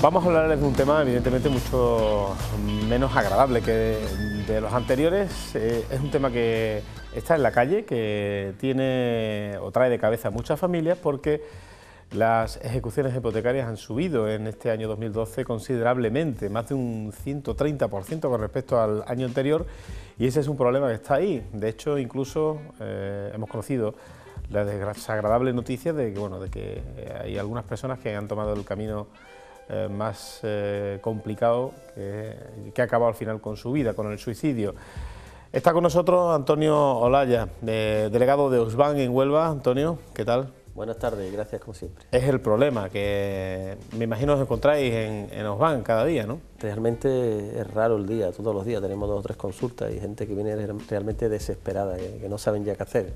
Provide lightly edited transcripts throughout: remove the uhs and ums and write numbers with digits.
Vamos a hablarles de un tema evidentemente mucho menos agradable que de los anteriores. Es un tema que está en la calle, que tiene o trae de cabeza a muchas familias porque las ejecuciones hipotecarias han subido en este año 2012 considerablemente, más de un 130% con respecto al año anterior, y ese es un problema que está ahí. De hecho, incluso hemos conocido la desagradable noticia de que, de que hay algunas personas que han tomado el camino más complicado, que ha acabado al final con su vida, con el suicidio. Está con nosotros Antonio Olaya, delegado de Oxbank en Huelva. Antonio, ¿qué tal? Buenas tardes, gracias como siempre. Es el problema que me imagino os encontráis en Oxbank cada día, ¿no? Realmente es raro el día, todos los días tenemos 2 o 3 consultas y gente que viene realmente desesperada, que no saben ya qué hacer.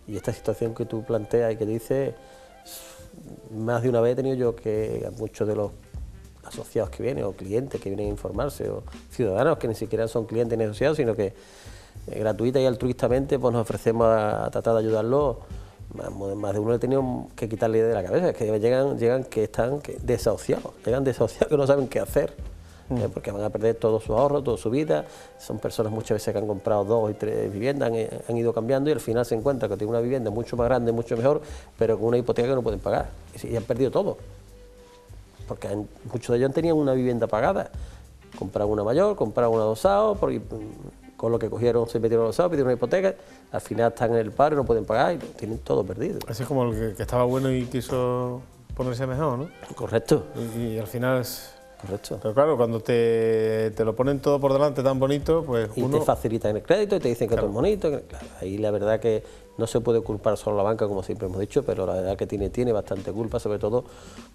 Y esta situación que tú planteas y que dices, más de una vez he tenido yo que a muchos de los asociados que vienen, o clientes que vienen a informarse, o ciudadanos que ni siquiera son clientes ni asociados, sino que gratuita y altruistamente pues nos ofrecemos a tratar de ayudarlos. Más de uno he tenido que quitarle la idea de la cabeza, es que llegan que están desahuciados, que no saben qué hacer, porque van a perder todos sus ahorros, toda su vida. Son personas muchas veces que han comprado 2 y 3 viviendas, han ido cambiando y al final se encuentran que tienen una vivienda mucho más grande, mucho mejor, pero con una hipoteca que no pueden pagar y han perdido todo. Porque muchos de ellos tenían una vivienda pagada, compraron una mayor, compraron una adosado, porque con lo que cogieron se metieron adosado, pidieron una hipoteca, al final están en el paro y no pueden pagar y tienen todo perdido. Así es como el que estaba bueno y quiso ponerse mejor, ¿no? Correcto. Y al final es... Correcto. Pero claro, cuando te lo ponen todo por delante tan bonito, pues y te facilitan el crédito y te dicen que todo es bonito. Claro, ahí la verdad que no se puede culpar solo a la banca, como siempre hemos dicho, pero la verdad que tiene bastante culpa, sobre todo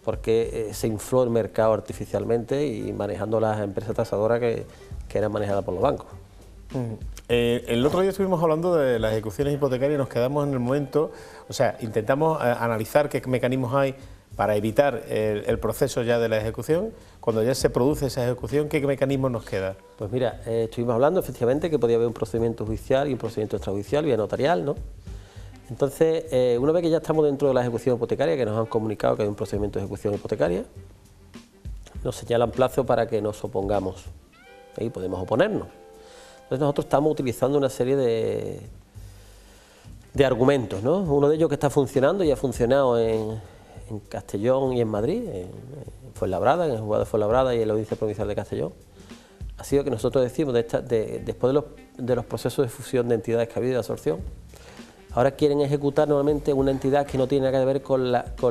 porque se infló el mercado artificialmente y manejando las empresas tasadoras que eran manejadas por los bancos. El otro día estuvimos hablando de las ejecuciones hipotecarias y nos quedamos en el momento, o sea, intentamos analizar qué mecanismos hay para evitar el proceso ya de la ejecución. Cuando ya se produce esa ejecución, ¿qué mecanismos nos queda? Pues mira, estuvimos hablando efectivamente que podía haber un procedimiento judicial y un procedimiento extrajudicial, vía notarial, ¿no? Entonces, una vez que ya estamos dentro de la ejecución hipotecaria, que nos han comunicado que hay un procedimiento de ejecución hipotecaria, nos señalan plazo para que nos opongamos, y podemos oponernos. Entonces nosotros estamos utilizando una serie de argumentos, ¿no? Uno de ellos que está funcionando y ha funcionado en Castellón y en Madrid, en Fuenlabrada, en el juzgado de Fuenlabrada y en la Audiencia Provincial de Castellón, ha sido que nosotros decimos, después de los procesos de fusión de entidades que ha habido de absorción, ahora quieren ejecutar nuevamente una entidad que no tiene nada que ver con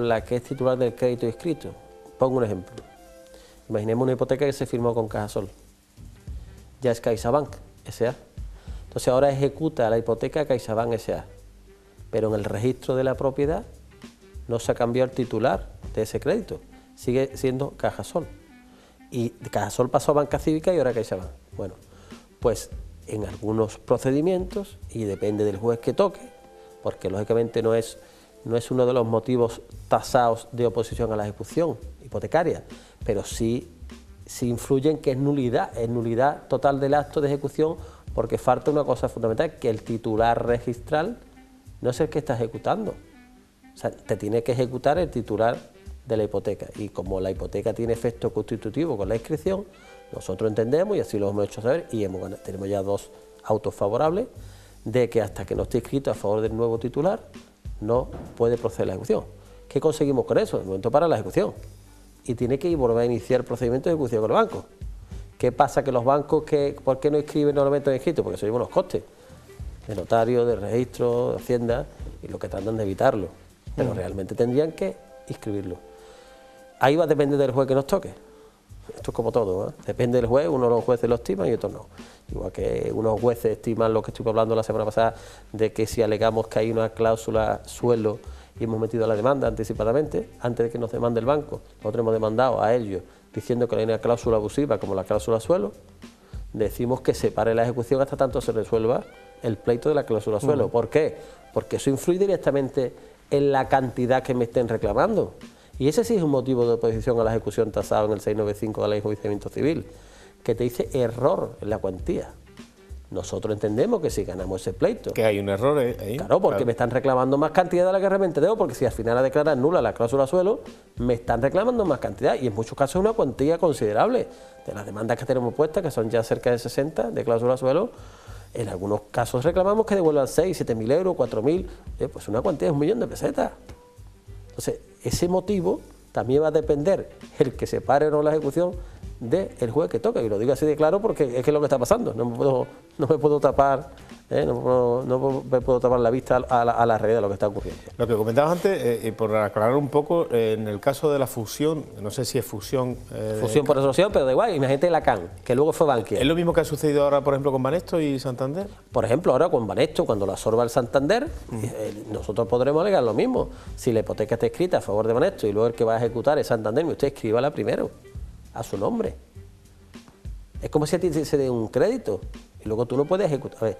la que es titular del crédito inscrito. Pongo un ejemplo. Imaginemos una hipoteca que se firmó con Cajasol. Ya es CaixaBank S.A. Entonces ahora ejecuta la hipoteca CaixaBank S.A. Pero en el registro de la propiedad no se ha cambiado el titular de ese crédito, sigue siendo Cajasol. Y Cajasol pasó a Banca Cívica y ahora CaixaBank. Bueno, pues en algunos procedimientos, y depende del juez que toque, porque lógicamente no es uno de los motivos tasados de oposición a la ejecución hipotecaria, pero sí influye en que es nulidad total del acto de ejecución, porque falta una cosa fundamental, que el titular registral no es el que está ejecutando. O sea, te tiene que ejecutar el titular de la hipoteca, y como la hipoteca tiene efecto constitutivo con la inscripción, nosotros entendemos, y así lo hemos hecho saber, y tenemos ya 2 autos favorables, de que hasta que no esté inscrito a favor del nuevo titular, no puede proceder la ejecución. ¿Qué conseguimos con eso? De momento para la ejecución. Y tiene que volver a iniciar el procedimiento de ejecución con el banco. ¿Qué pasa? Que los bancos, ¿por qué no inscriben normalmente en inscrito? Porque se llevan los costes de notario, de registro, de Hacienda, y lo que tratan de evitarlo. Pero realmente tendrían que inscribirlo. Ahí va a depender del juez que nos toque. Esto es como todo, ¿eh? Depende del juez, unos de los jueces lo estiman y otros no. Igual que unos jueces estiman lo que estuve hablando la semana pasada, de que si alegamos que hay una cláusula suelo y hemos metido la demanda anticipadamente, antes de que nos demande el banco, nosotros hemos demandado a ellos diciendo que hay una cláusula abusiva como la cláusula suelo, decimos que se pare la ejecución hasta tanto se resuelva el pleito de la cláusula suelo. ¿Por qué? Porque eso influye directamente en la cantidad que me estén reclamando. Y ese sí es un motivo de oposición a la ejecución tasado en el 695 de la Ley de Enjuiciamiento Civil, que te dice error en la cuantía. Nosotros entendemos que si ganamos ese pleito... Que hay un error ahí. Claro, porque me están reclamando más cantidad de la que realmente debo, porque si al final a declarar nula la cláusula suelo, me están reclamando más cantidad, y en muchos casos una cuantía considerable. De las demandas que tenemos puestas, que son ya cerca de 60 de cláusula suelo, en algunos casos reclamamos que devuelvan 6, 7.000 euros, 4.000, pues una cuantía de 1 millón de pesetas. Entonces, ese motivo también va a depender el que se pare o no la ejecución del juez que toca, y lo digo así de claro porque es que es lo que está pasando, no me puedo tapar, no me puedo tapar la vista a la realidad de lo que está ocurriendo. Lo que comentabas antes, y por aclarar un poco, en el caso de la fusión, no sé si es fusión... fusión por asociación, pero da igual, imagínate la CAN, que luego fue Bankia. ¿Es lo mismo que ha sucedido ahora, por ejemplo, con Banesto y Santander? Por ejemplo, ahora con Banesto, cuando lo absorba el Santander, nosotros podremos alegar lo mismo. Si la hipoteca está escrita a favor de Banesto y luego el que va a ejecutar es Santander, usted escríbala primero, a su nombre. Es como si a ti se dé un crédito y luego tú no puedes ejecutar. A ver,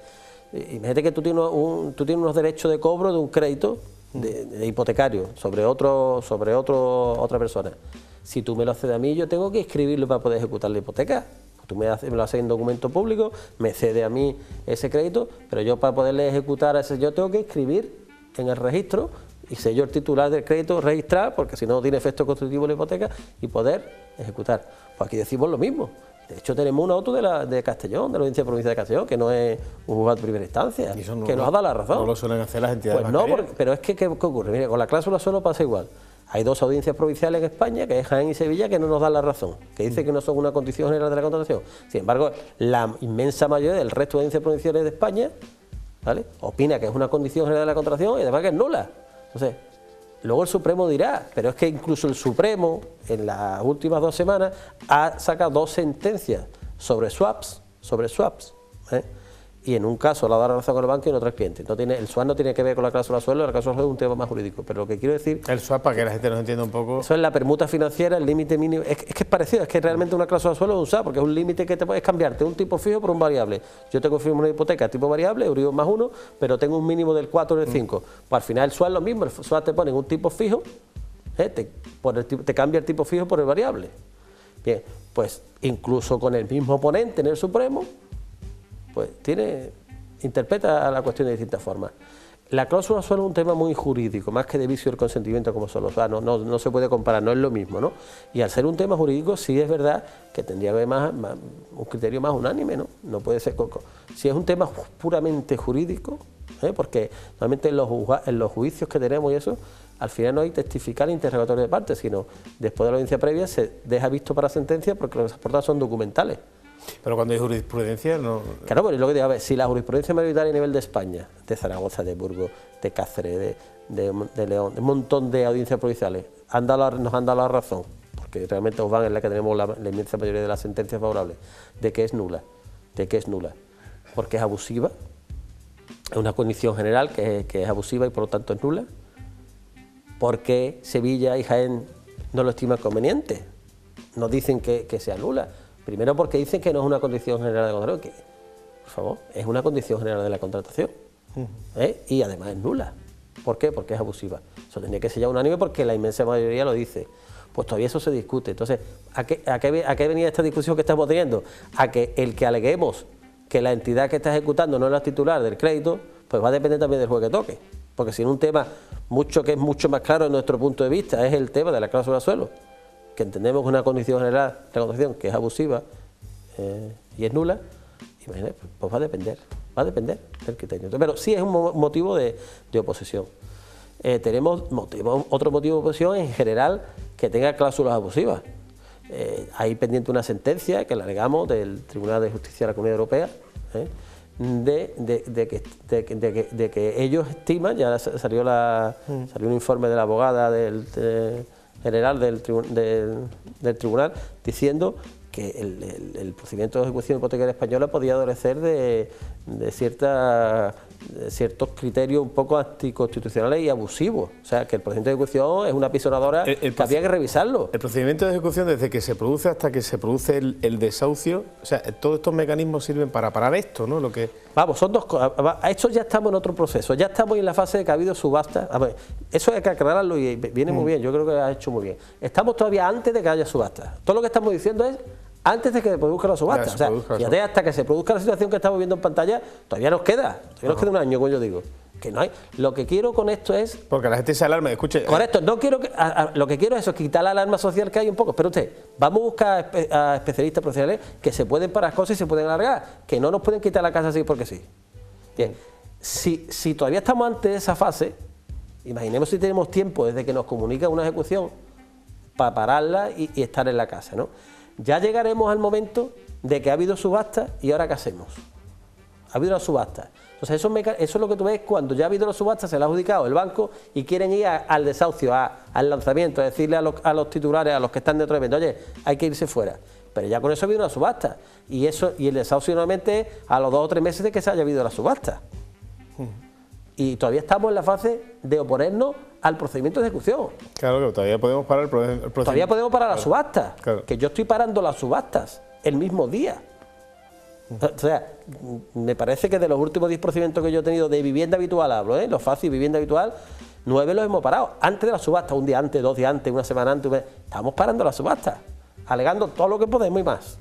imagínate que tú tienes unos derechos de cobro de un crédito de hipotecario sobre otra persona. Si tú me lo cedes a mí, yo tengo que escribirlo para poder ejecutar la hipoteca. Tú me lo haces en documento público, me cede a mí ese crédito, pero yo para poderle ejecutar a ese, yo tengo que escribir en el registro y ser yo el titular del crédito, registrar, porque si no tiene efecto constitutivo la hipoteca, y poder ejecutar. Pues aquí decimos lo mismo. De hecho, tenemos un auto de Castellón, de la Audiencia Provincial de Castellón, que no es un juzgado de primera instancia, que nos ha dado la razón. No lo suelen hacer las entidades bancarias. Pues no, pero es que ¿qué ocurre? Mire, con la cláusula suelo pasa igual. Hay 2 audiencias provinciales en España, que es Jaén y Sevilla, que no nos dan la razón, que dicen que no son una condición general de la contratación. Sin embargo, la inmensa mayoría del resto de audiencias provinciales de España, ¿vale?, opina que es una condición general de la contratación y además que es nula. Entonces, luego el Supremo dirá, pero es que incluso el Supremo en las últimas 2 semanas ha sacado 2 sentencias sobre swaps, y en un caso le ha dado la razón al banco y en otro al cliente. El swap no tiene que ver con la cláusula suelo, la cláusula suelo es un tema más jurídico, pero lo que quiero decir... El swap, para que la gente nos entienda un poco... Eso es la permuta financiera, el límite mínimo... Es que es parecido, es que realmente una cláusula suelo es un swap, porque es un límite que te puedes cambiarte un tipo fijo por un variable. Yo tengo firme una hipoteca tipo variable, Euribor más 1, pero tengo un mínimo del 4 o del 5. Pues al final el swap es lo mismo, el swap te pone un tipo fijo, te cambia el tipo fijo por el variable. Bien, pues incluso con el mismo oponente en el Supremo, pues interpreta la cuestión de distintas formas. La cláusula suelo es un tema muy jurídico, más que de vicio del consentimiento como solo, o sea, no se puede comparar, no es lo mismo, ¿no? Y al ser un tema jurídico sí es verdad que tendría que haber un criterio más unánime, ¿no? No puede ser... Si es un tema puramente jurídico, porque normalmente en los juicios que tenemos y eso, al final no hay testificar ni interrogatorio de parte, sino después de la audiencia previa se deja visto para sentencia porque las portadas son documentales. Pero cuando hay jurisprudencia no... Claro, pero es lo que digo, a ver, si la jurisprudencia mayoritaria a nivel de España, de Zaragoza, de Burgos, de Cáceres, de León, de un montón de audiencias provinciales, nos han dado la razón, porque realmente os van en la que tenemos la inmensa mayoría de las sentencias favorables, de que es nula, porque es abusiva, es una condición general que es abusiva y por lo tanto es nula, porque Sevilla y Jaén no lo estiman conveniente, nos dicen que sea nula. Primero porque dicen que no es una condición general de la contratación, que, por favor, es una condición general de la contratación, y además es nula. ¿Por qué? Porque es abusiva. Eso tendría que ser ya unánime porque la inmensa mayoría lo dice. Pues todavía eso se discute. Entonces, ¿a qué venía esta discusión que estamos teniendo? A que el que aleguemos que la entidad que está ejecutando no es la titular del crédito, pues va a depender también del juez que toque. Porque si en un tema que es mucho más claro en nuestro punto de vista es el tema de la cláusula suelo, que entendemos que es una condición general de la contratación que es abusiva y es nula, imagínate, pues va a depender del criterio. Pero sí es un motivo de oposición. Tenemos otro motivo de oposición en general que tenga cláusulas abusivas. Hay pendiente una sentencia que la alegamos del Tribunal de Justicia de la Comunidad Europea, de que ellos estiman, ya salió un informe de la abogada general del tribunal diciendo que el procedimiento de ejecución hipotecaria española podía adolecer de ciertos criterios un poco anticonstitucionales y abusivos. O sea, que el procedimiento de ejecución es una pisonadora que había que revisarlo. El procedimiento de ejecución, desde que se produce hasta que se produce el desahucio, o sea, todos estos mecanismos sirven para parar esto, ¿no? Vamos, son dos cosas. A esto ya estamos en otro proceso, ya estamos en la fase de que ha habido subasta. A ver, eso hay que aclararlo y viene muy bien, yo creo que lo ha hecho muy bien. Estamos todavía antes de que haya subasta. Todo lo que estamos diciendo es antes de que se produzca la subasta. O sea, fíjate, hasta que se produzca la situación que estamos viendo en pantalla, todavía nos queda un año, como yo digo. Que no hay. Lo que quiero con esto es... Porque la gente se alarma, escuche... Correcto, no quiero que, lo que quiero es eso, quitar la alarma social que hay un poco. Pero usted, vamos a buscar a especialistas profesionales que se pueden parar cosas y se pueden alargar, que no nos pueden quitar la casa así porque sí. Bien, si todavía estamos ante esa fase, imaginemos si tenemos tiempo desde que nos comunica una ejecución para pararla y estar en la casa, ¿no? Ya llegaremos al momento de que ha habido subasta y ahora ¿qué hacemos? Ha habido la subasta. Entonces eso es lo que tú ves cuando ya ha habido la subasta, se la ha adjudicado el banco y quieren ir al desahucio, al lanzamiento, a decirle a los titulares, a los que están dentro del evento, oye, hay que irse fuera. Pero ya con eso ha habido una subasta y el desahucio normalmente es a los 2 o 3 meses de que se haya habido la subasta. Y todavía estamos en la fase de oponernos al procedimiento de ejecución. Claro, que todavía podemos parar el procedimiento. Todavía podemos parar las subastas, claro. Que yo estoy parando las subastas el mismo día. O sea, me parece que de los últimos 10 procedimientos que yo he tenido de vivienda habitual, hablo, los fácil, vivienda habitual, 9 los hemos parado. Antes de la subasta, un día antes, 2 días antes, una semana antes, estamos parando la subasta, alegando todo lo que podemos y más.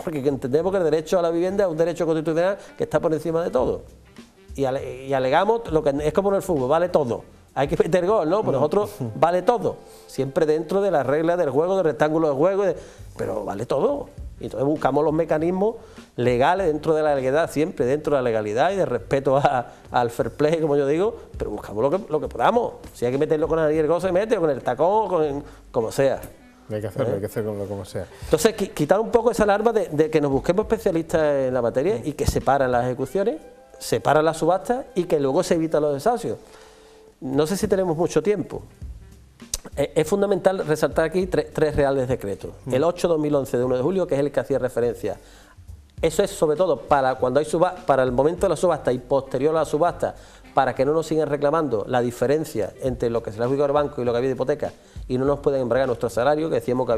Porque entendemos que el derecho a la vivienda es un derecho constitucional que está por encima de todo. Y alegamos lo que es como en el fútbol, vale todo. Hay que meter gol, ¿no? Pues nosotros vale todo. Siempre dentro de las reglas del juego, del rectángulo de juego, pero vale todo. Y entonces buscamos los mecanismos legales dentro de la legalidad, siempre dentro de la legalidad y de respeto al fair play, como yo digo, pero buscamos lo que podamos. Si hay que meterlo con el riesgo, se mete, o con el tacón, como sea. Hay que hacerlo como sea. Entonces, quitar un poco esa alarma de que nos busquemos especialistas en la materia y que separan las ejecuciones, separan las subastas y que luego se evitan los desahucios. No sé si tenemos mucho tiempo. Es fundamental resaltar aquí tres reales decretos. El 8/2011 de 1 de julio, que es el que hacía referencia. Eso es sobre todo para cuando hay para el momento de la subasta y posterior a la subasta, para que no nos sigan reclamando la diferencia entre lo que se le ha adjudicado al banco y lo que había de hipoteca y no nos pueden embargar nuestro salario, que decíamos que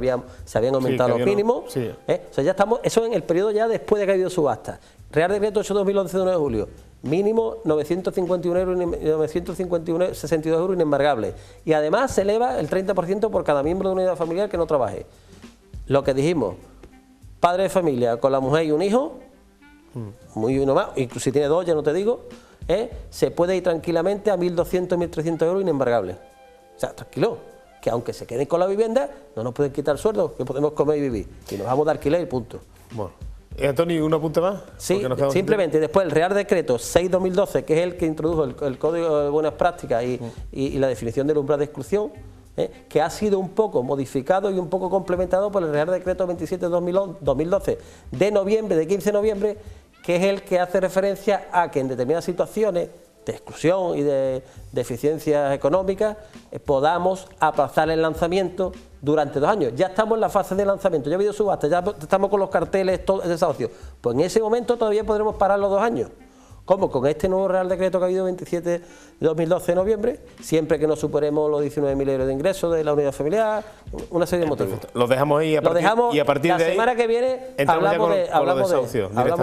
se habían aumentado los mínimos. Sí. O sea, ya estamos, eso en el periodo ya después de que ha habido subasta. Real Decreto 8/2011 de 1 de julio. Mínimo 951 euros, 962 euros inembargables. Y además se eleva el 30% por cada miembro de una unidad familiar que no trabaje. Lo que dijimos, padre de familia con la mujer y un hijo, muy uno más, incluso si tiene 2, ya no te digo, se puede ir tranquilamente a 1.200, 1.300 euros inembargables. O sea, tranquilo, que aunque se queden con la vivienda, no nos pueden quitar el sueldo, que podemos comer y vivir. Y nos vamos de alquiler y punto. Bueno. Antonio, ¿un apunte más? Sí, simplemente después el Real Decreto 6/2012, que es el que introdujo el Código de Buenas Prácticas y la definición del umbral de exclusión, que ha sido un poco modificado y un poco complementado por el Real Decreto 27/2012 de noviembre, de 15 de noviembre, que es el que hace referencia a que en determinadas situaciones de exclusión y de deficiencias económicas podamos aplazar el lanzamiento durante 2 años. Ya estamos en la fase de lanzamiento, ya ha habido subasta, ya estamos con los carteles, todo el desahucio. Pues en ese momento todavía podremos parar los 2 años. ¿Cómo? Con este nuevo Real Decreto que ha habido 27 de 2012 de noviembre, siempre que no superemos los 19.000 euros de ingresos de la unidad familiar, una serie de motivos. Perfecto. Los dejamos ahí y a partir la de ahí, semana que viene hablamos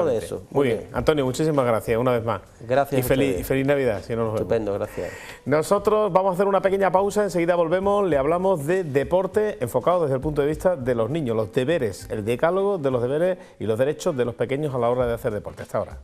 de eso. Muy bien. Antonio, muchísimas gracias una vez más. Gracias. Y feliz Navidad, si no nos vemos. Estupendo, gracias. Nosotros vamos a hacer una pequeña pausa, enseguida volvemos, le hablamos de deporte enfocado desde el punto de vista de los niños, los deberes, el decálogo de los deberes y los derechos de los pequeños a la hora de hacer deporte. Hasta ahora.